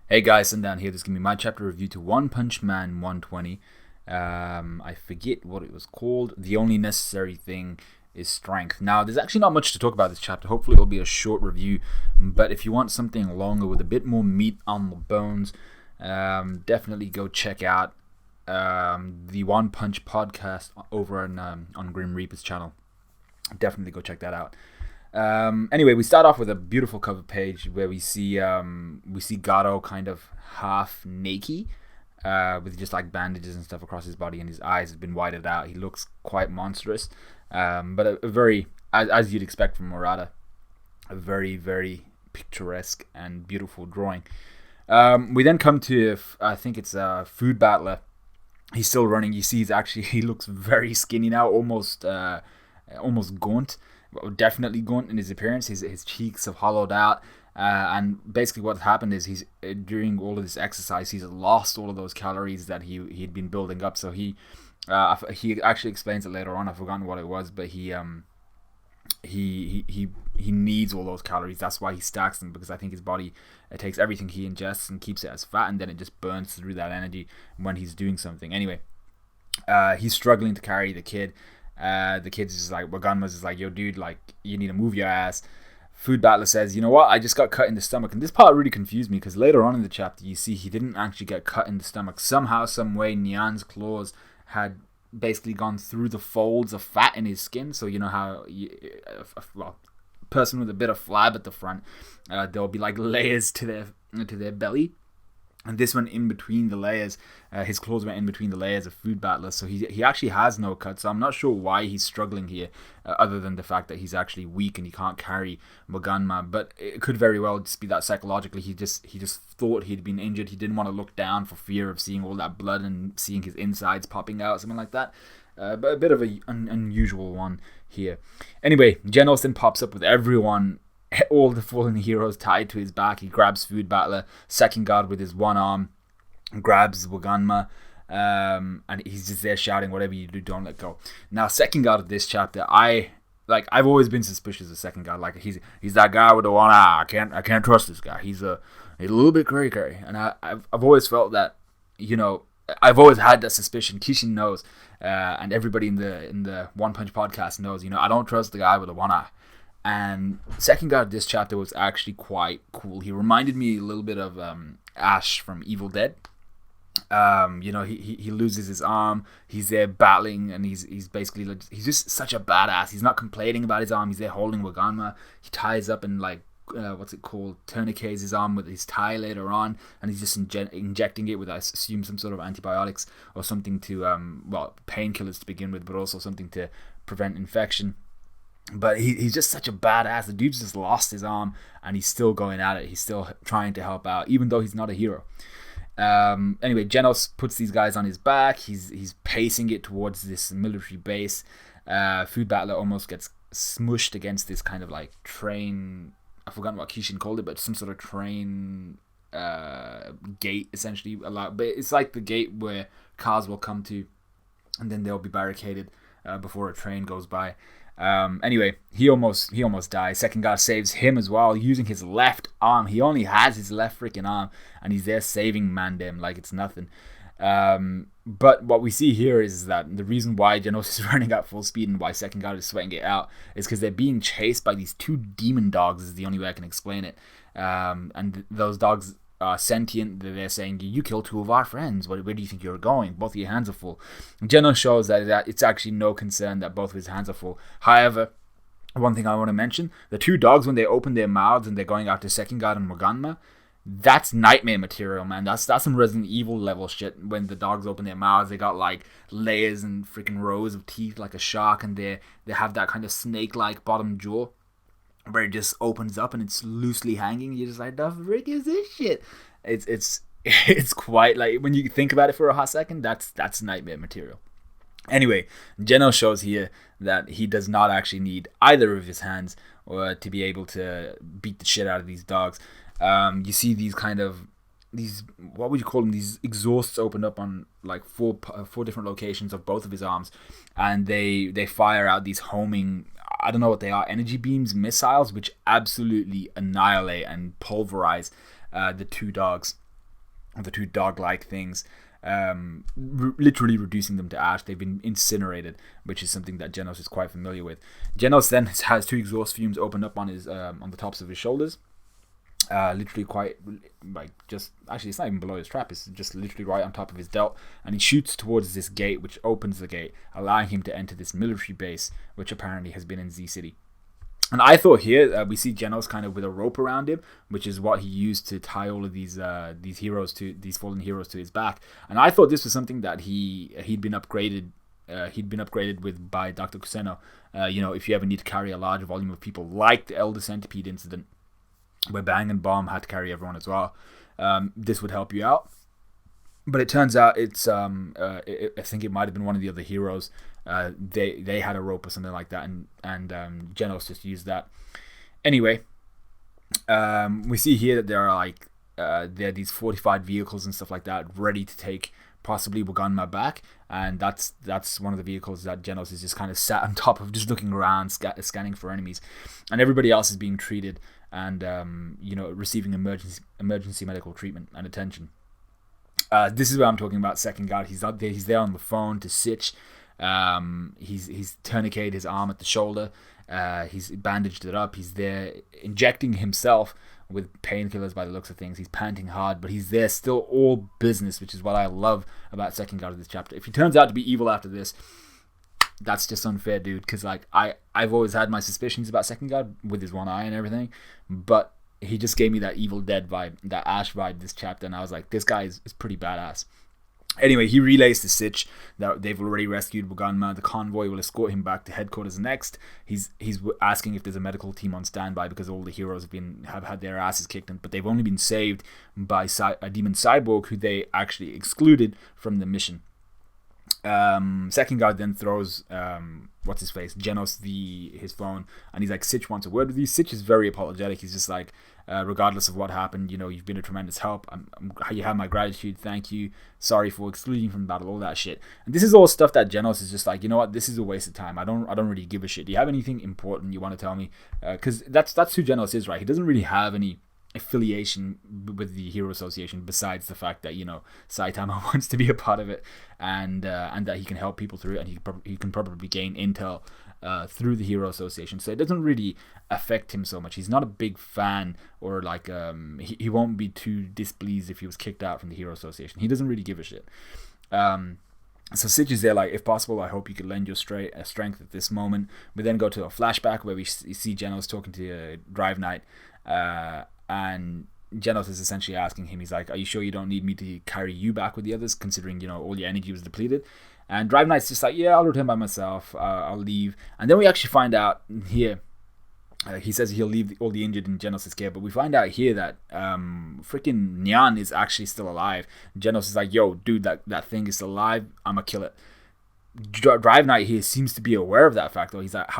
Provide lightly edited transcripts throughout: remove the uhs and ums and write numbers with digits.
Hey guys, Sundown here. This is going to be my chapter review to One Punch Man 120. I forget what it was called. The only necessary thing is strength. Now, there's actually not much to talk about this chapter. Hopefully, it'll be a short review. But if you want something longer with a bit more meat on the bones, definitely go check out the One Punch podcast over on Grim Reaper's channel. Definitely go check that out. Anyway, we start off with a beautiful cover page where we see Gato kind of half naked, with just like bandages and stuff across his body, and his eyes have been whited out. He looks quite monstrous, but a very, as you'd expect from Murata, a very, very picturesque and beautiful drawing. We then come to, I think it's a food battler. He's still running. You see, he looks very skinny now, almost gaunt. Definitely gaunt in his appearance. His cheeks have hollowed out, and basically what happened is he's during all of this exercise he's lost all of those calories that he'd been building up. So he actually explains it later on. I've forgotten what it was, but he needs all those calories. That's why he stacks them, because I think his body, it takes everything he ingests and keeps it as fat, and then it just burns through that energy when he's doing something. Anyway, he's struggling to carry the kid. The kid's just like, Waganma's just like, yo dude, like, you need to move your ass. Food battler says, you know what, I just got cut in the stomach. And this part really confused me, because later on in the chapter you see he didn't actually get cut in the stomach. Somehow, some way, Nyan's claws had basically gone through the folds of fat in his skin. So you know how a person with a bit of flab at the front, there'll be like layers to their belly. And this went in between the layers. His claws went in between the layers of Food Battler. So he actually has no cut. So I'm not sure why he's struggling here, other than the fact that he's actually weak and he can't carry Moganma. But it could very well just be that psychologically he just thought he'd been injured. He didn't want to look down for fear of seeing all that blood and seeing his insides popping out, something like that. But a bit of an unusual one here. Anyway, Genos then pops up with everyone, all the fallen heroes tied to his back. He grabs Food Battler. Sekingar with his one arm grabs Waganma, and he's just there shouting, whatever you do, don't let go. Now, Sekingar, this chapter, I've always been suspicious of Sekingar. Like, he's that guy with the one eye. I can't trust this guy. He's a little bit cray, and I've always felt that, you know, I've always had that suspicion. Kishin knows, and everybody in the One Punch podcast knows, you know, I don't trust the guy with the one eye. And Sekingar, this chapter was actually quite cool. He reminded me a little bit of Ash from Evil Dead. You know, he loses his arm. He's there battling, and he's basically like, he's just such a badass. He's not complaining about his arm. He's there holding Waganma. He ties up and like tourniquets his arm with his tie later on, and he's just injecting it with, I assume, some sort of antibiotics or something to painkillers to begin with, but also something to prevent infection. But he's just such a badass. The dude's just lost his arm, and he's still going at it. He's still trying to help out, even though he's not a hero. Anyway, Genos puts these guys on his back. He's pacing it towards this military base. Food Battler almost gets smushed against this kind of like train. I've forgotten what Kishin called it, but some sort of train gate, essentially. But it's like the gate where cars will come to, and then they'll be barricaded before a train goes by. Anyway, he almost dies. Sekingar saves him as well, using his left arm. He only has his left freaking arm, and he's there saving Mandem like it's nothing. But what we see here is that the reason why Genos is running at full speed and why Sekingar is sweating it out is because they're being chased by these two demon dogs, is the only way I can explain it. And those dogs are sentient. They're saying, you killed two of our friends. Where do you think you're going? Both of your hands are full. Genos shows that it's actually no concern that both of his hands are full. However, one thing I want to mention, the two dogs, when they open their mouths and they're going after Sekingar and Moganma, that's nightmare material, man. That's some Resident Evil level shit. When the dogs open their mouths, they got like layers and freaking rows of teeth like a shark, and they have that kind of snake-like bottom jaw where it just opens up and it's loosely hanging. You're just like, the frick is this shit? It's quite like, when you think about it for a hot second, that's nightmare material. Anyway, Geno shows here that he does not actually need either of his hands or to be able to beat the shit out of these dogs. You see these what would you call them? These exhausts opened up on like four different locations of both of his arms, and they fire out these homing, I don't know what they are, energy beams, missiles, which absolutely annihilate and pulverize the two dogs. the two dog-like things, literally reducing them to ash. They've been incinerated, which is something that Genos is quite familiar with. Genos then has two exhaust fumes opened up on his on the tops of his shoulders. Literally quite like just actually it's not even below his trap, it's just literally right on top of his delt, and he shoots towards this gate, which opens the gate, allowing him to enter this military base, which apparently has been in Z City. And I thought here we see Genos kind of with a rope around him, which is what he used to tie all of these heroes to these fallen heroes to his back. And I thought this was something that he'd been upgraded. He'd been upgraded with by Dr. Kuseno. If you ever need to carry a large volume of people, like the Elder Centipede incident, where Bang and Bomb had to carry everyone as well, this would help you out. But it turns out it's I think it might have been one of the other heroes. They had a rope or something like that, and Genos just used that. Anyway, we see here that there are these fortified vehicles and stuff like that ready to take possibly Waganma back, and that's one of the vehicles that Genos is just kind of sat on top of, just looking around, scanning for enemies, and everybody else is being treated and receiving emergency medical treatment and attention. This is where I'm talking about Sekingar. He's there on the phone to Sitch. He's tourniqueted his arm at the shoulder. He's bandaged it up. He's there injecting himself with painkillers by the looks of things. He's panting hard, but he's there still all business, which is what I love about Sekingar of this chapter. If he turns out to be evil after this, that's just unfair, dude, because I've always had my suspicions about Sekingar with his one eye and everything, but he just gave me that Evil Dead vibe, that Ash vibe this chapter, and I was like, this guy is pretty badass. Anyway, he relays to Sitch that they've already rescued Waganma. The convoy will escort him back to headquarters next. He's asking if there's a medical team on standby because all the heroes have had their asses kicked, but they've only been saved by a demon cyborg who they actually excluded from the mission. Sekingar then throws what's his face, Genos, his phone, and he's like, Sitch wants a word with you. Sitch is very apologetic. He's just like, regardless of what happened, you've been a tremendous help. You have my gratitude. Thank you. Sorry for excluding from the battle. All that shit. And this is all stuff that Genos is just like, you know what? This is a waste of time. I don't really give a shit. Do you have anything important you want to tell me? Because that's who Genos is, right? He doesn't really have any affiliation with the Hero Association besides the fact that Saitama wants to be a part of it, and that he can help people through it, and he can probably gain intel through the Hero Association. So it doesn't really affect him so much. He's not a big fan, or like he won't be too displeased if he was kicked out from the Hero Association. He doesn't really give a shit. So Sitch is there like, if possible, I hope you could lend your strength at this moment. We then go to a flashback where we see Genos talking to Drive Knight, and Genos is essentially asking him, he's like, are you sure you don't need me to carry you back with the others, considering all your energy was depleted? And Drive Knight's just like, yeah, I'll return by myself, I'll leave. And then we actually find out here, he says he'll leave all the injured in Genos' care, but we find out here that freaking Nyan is actually still alive. Genos is like, yo, dude, that thing is still alive, I'ma kill it. Drive Knight here seems to be aware of that fact, though. He's like,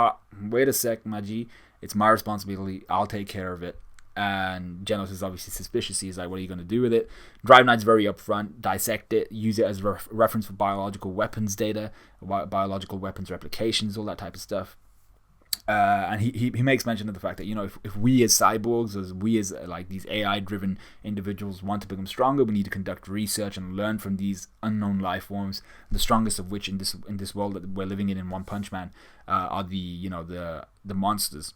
wait a sec, my G, it's my responsibility, I'll take care of it. And Genos is obviously suspicious. He's like, what are you going to do with it? Drive Knight's very upfront, dissect it, use it as reference for biological weapons data, biological weapons replications, all that type of stuff. And he makes mention of the fact that, if we as cyborgs, as we as like these AI-driven individuals want to become stronger, we need to conduct research and learn from these unknown life forms, the strongest of which in this world that we're living in One Punch Man are the monsters.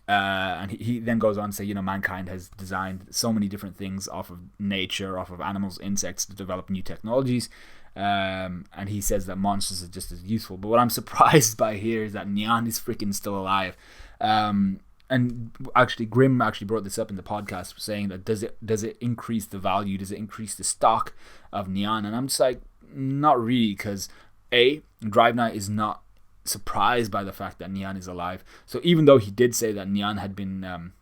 And he then goes on to say, mankind has designed so many different things off of nature, off of animals, insects, to develop new technologies. And he says that monsters are just as useful. But what I'm surprised by here is that Nyan is freaking still alive. And actually, Grimm actually brought this up in the podcast, saying that does it increase the value? Does it increase the stock of Nyan? And I'm just like, not really, because Drive Knight is not surprised by the fact that Nyan is alive. So even though he did say that Nyan had been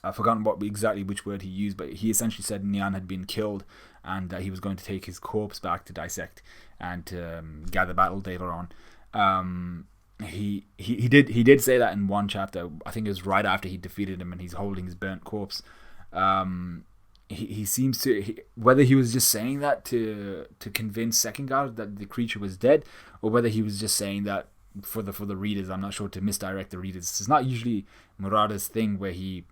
I've forgotten which word he used, but he essentially said Nyan had been killed and that he was going to take his corpse back to dissect and to gather battle data on. He did say that in one chapter. I think it was right after he defeated him and he's holding his burnt corpse. He seems to, whether he was just saying that to convince Sekingar that the creature was dead, or whether he was just saying that for the readers, I'm not sure, to misdirect the readers. It's not usually Murata's thing where he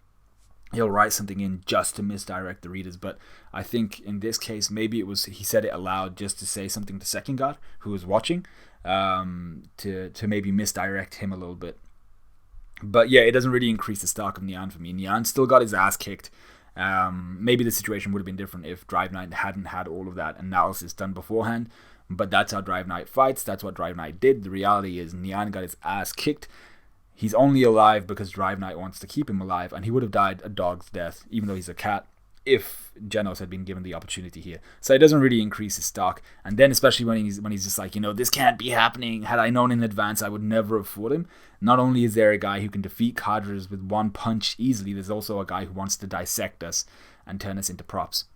he'll write something in just to misdirect the readers. But I think in this case, maybe it was he said it aloud just to say something to Sekingar, who was watching, to maybe misdirect him a little bit. But yeah, it doesn't really increase the stock of Nyan for me. Nyan still got his ass kicked. Maybe the situation would have been different if Drive Knight hadn't had all of that analysis done beforehand. But that's how Drive Knight fights. That's what Drive Knight did. The reality is Nyan got his ass kicked. He's only alive because Drive Knight wants to keep him alive, and he would have died a dog's death, even though he's a cat, if Genos had been given the opportunity here. So it doesn't really increase his stock. And then especially when he's just like, this can't be happening. Had I known in advance, I would never have fought him. Not only is there a guy who can defeat Cadres with one punch easily, there's also a guy who wants to dissect us and turn us into props.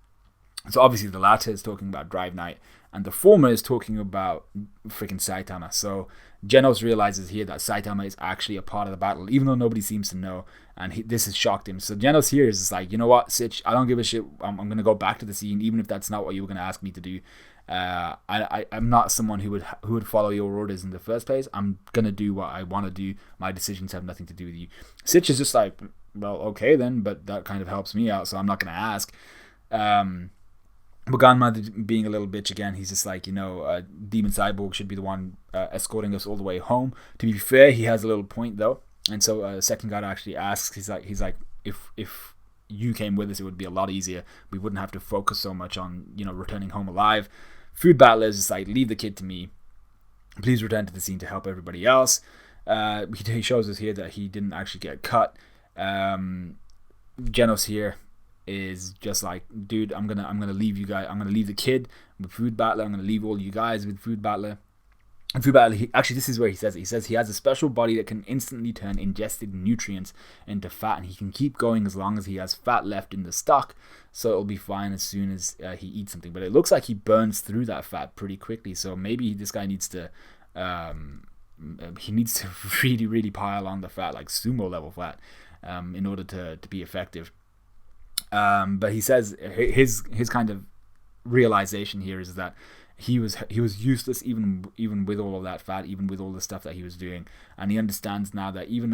So obviously the latter is talking about Drive Knight, and the former is talking about freaking Saitama. So Genos realizes here that Saitama is actually a part of the battle, even though nobody seems to know, and this has shocked him. So Genos here is just like, you know what, Sitch, I don't give a shit. I'm going to go back to the scene, even if that's not what you were going to ask me to do. I'm not someone who would follow your orders in the first place. I'm going to do what I want to do. My decisions have nothing to do with you. Sitch is just like, well, okay then, but that kind of helps me out, so I'm not going to ask. But Ganma being a little bitch again, he's just like, Demon Cyborg should be the one escorting us all the way home. To be fair, he has a little point though, and so Sekingar actually asks, he's like, if you came with us, it would be a lot easier. We wouldn't have to focus so much on returning home alive. Food Battler is just like, leave the kid to me. Please return to the scene to help everybody else. He shows us here that he didn't actually get cut. Genos here is just like, dude, I'm gonna leave you guys. I'm gonna leave the kid with Food Battler. I'm gonna leave all you guys with Food Battler. And Food Battler, actually, this is where he says it. He says he has a special body that can instantly turn ingested nutrients into fat, and he can keep going as long as he has fat left in the stock. So it'll be fine as soon as he eats something. But it looks like he burns through that fat pretty quickly. So maybe this guy needs to really, really pile on the fat, like sumo level fat, in order to be effective. But he says his kind of realization here is that he was useless even with all of that fat, even with all the stuff that he was doing, and he understands now that even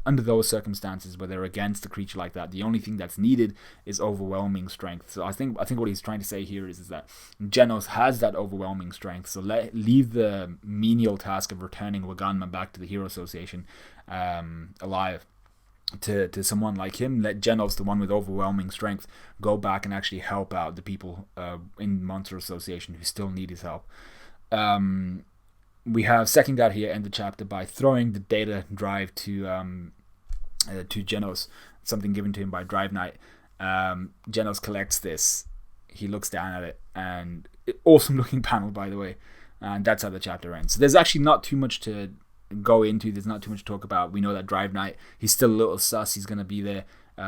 under those circumstances where they're against a creature like that, the only thing that's needed is overwhelming strength. So I think what he's trying to say here is that Genos has that overwhelming strength. So leave the menial task of returning Waganma back to the Hero Association alive to someone like him. Let Genos, the one with overwhelming strength, go back and actually help out the people in Monster Association who still need his help. We have Sekingar here end the chapter by throwing the data drive to Genos, something given to him by Drive Knight. Genos collects this. He looks down at it, and awesome looking panel, by the way. And that's how the chapter ends. So there's actually not too much to go into. There's not too much to talk about. We know that Drive Knight, he's still a little sus. He's going to be there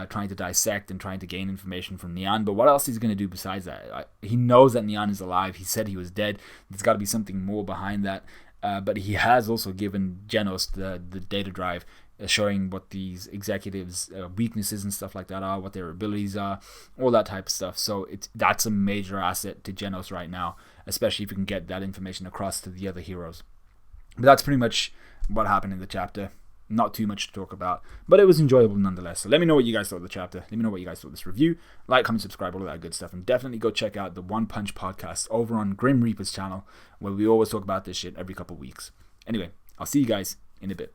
trying to dissect and trying to gain information from Nyan. But what else is he going to do besides that? He knows that Nyan is alive. He said he was dead. There's got to be something more behind that. But he has also given Genos the data drive, showing what these executives' weaknesses and stuff like that are, what their abilities are, all that type of stuff. So that's a major asset to Genos right now, especially if you can get that information across to the other heroes. But that's pretty much what happened in the chapter. Not too much to talk about, but it was enjoyable nonetheless. So let me know what you guys thought of the chapter. Let me know what you guys thought of this review. Like, comment, subscribe, all of that good stuff. And definitely go check out the One Punch podcast over on Grim Reaper's channel, where we always talk about this shit every couple weeks. Anyway, I'll see you guys in a bit.